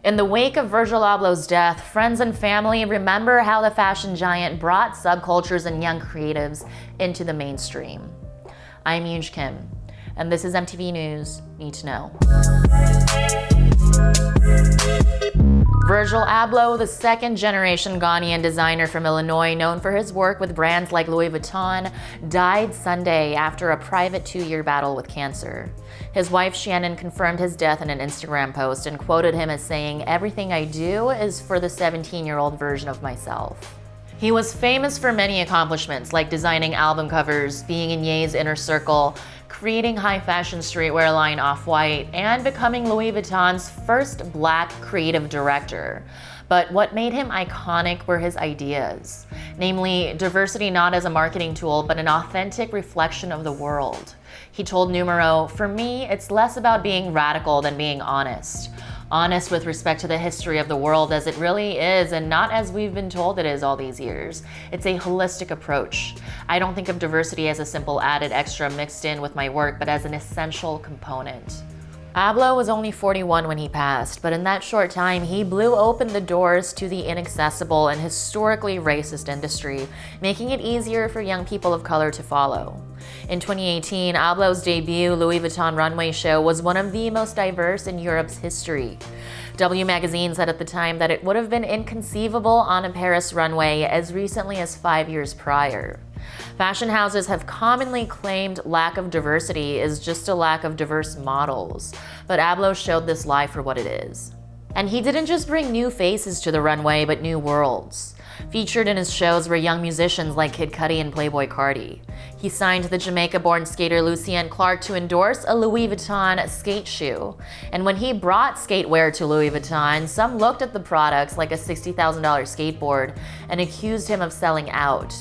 In the wake of Virgil Abloh's death, friends and family remember how the fashion giant brought subcultures and young creatives into the mainstream. I'm Yoonj Kim, and this is MTV News Need to Know. Virgil Abloh, the second-generation Ghanaian designer from Illinois known for his work with brands like Louis Vuitton, died Sunday after a private 2-year battle with cancer. His wife Shannon confirmed his death in an Instagram post and quoted him as saying, "Everything I do is for the 17-year-old version of myself." He was famous for many accomplishments like designing album covers, being in Ye's inner circle, creating high-fashion streetwear line Off-White, and becoming Louis Vuitton's first Black creative director. But what made him iconic were his ideas, namely diversity not as a marketing tool, but an authentic reflection of the world. He told Numero, "For me, it's less about being radical than being honest. Honest with respect to the history of the world as it really is and not as we've been told it is all these years. It's a holistic approach. I don't think of diversity as a simple added extra mixed in with my work, but as an essential component." Abloh was only 41 when he passed, but in that short time, he blew open the doors to the inaccessible and historically racist industry, making it easier for young people of color to follow. In 2018, Abloh's debut Louis Vuitton runway show was one of the most diverse in Europe's history. W Magazine said at the time that it would have been inconceivable on a Paris runway as recently as 5 years prior. Fashion houses have commonly claimed lack of diversity is just a lack of diverse models, but Abloh showed this lie for what it is. And he didn't just bring new faces to the runway, but new worlds. Featured in his shows were young musicians like Kid Cudi and Playboi Carti. He signed the Jamaica-born skater Lucien Clark to endorse a Louis Vuitton skate shoe. And when he brought skatewear to Louis Vuitton, some looked at the products like a $60,000 skateboard and accused him of selling out.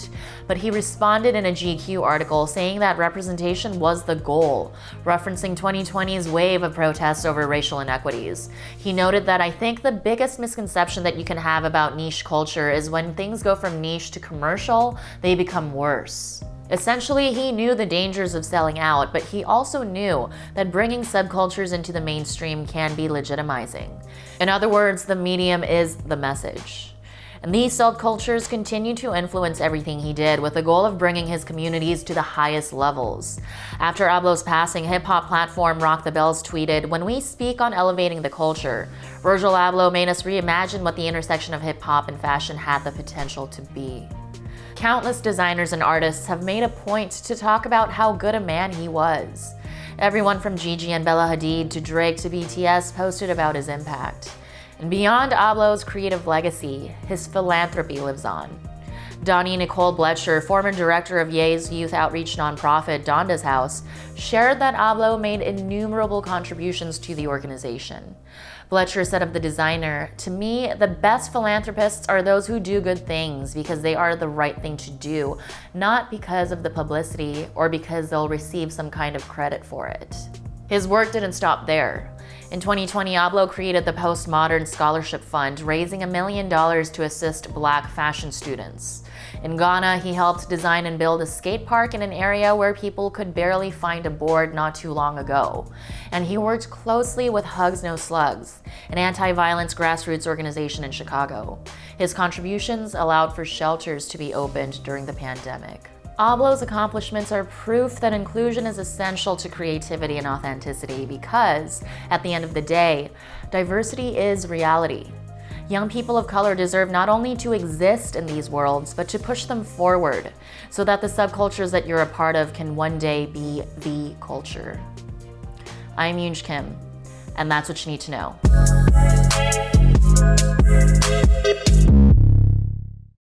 But he responded in a GQ article saying that representation was the goal, referencing 2020's wave of protests over racial inequities. He noted that "I think the biggest misconception that you can have about niche culture is when things go from niche to commercial, they become worse." Essentially, he knew the dangers of selling out, but he also knew that bringing subcultures into the mainstream can be legitimizing. In other words, the medium is the message. And these subcultures continue to influence everything he did with the goal of bringing his communities to the highest levels. After Abloh's passing, hip-hop platform Rock the Bells tweeted, "When we speak on elevating the culture, Virgil Abloh made us reimagine what the intersection of hip-hop and fashion had the potential to be." Countless designers and artists have made a point to talk about how good a man he was. Everyone from Gigi and Bella Hadid to Drake to BTS posted about his impact. And beyond Abloh's creative legacy, his philanthropy lives on. Donnie Nicole Bletcher, former director of Ye's youth outreach nonprofit Donda's House, shared that Abloh made innumerable contributions to the organization. Bletcher said of the designer, "To me, the best philanthropists are those who do good things because they are the right thing to do, not because of the publicity or because they'll receive some kind of credit for it." His work didn't stop there. In 2020, Abloh created the Postmodern Scholarship Fund, raising $1 million to assist Black fashion students. In Ghana, he helped design and build a skate park in an area where people could barely find a board not too long ago. And he worked closely with Hugs No Slugs, an anti-violence grassroots organization in Chicago. His contributions allowed for shelters to be opened during the pandemic. Abloh's accomplishments are proof that inclusion is essential to creativity and authenticity because, at the end of the day, diversity is reality. Young people of color deserve not only to exist in these worlds, but to push them forward so that the subcultures that you're a part of can one day be the culture. I'm Yoonj Kim, and that's what you need to know.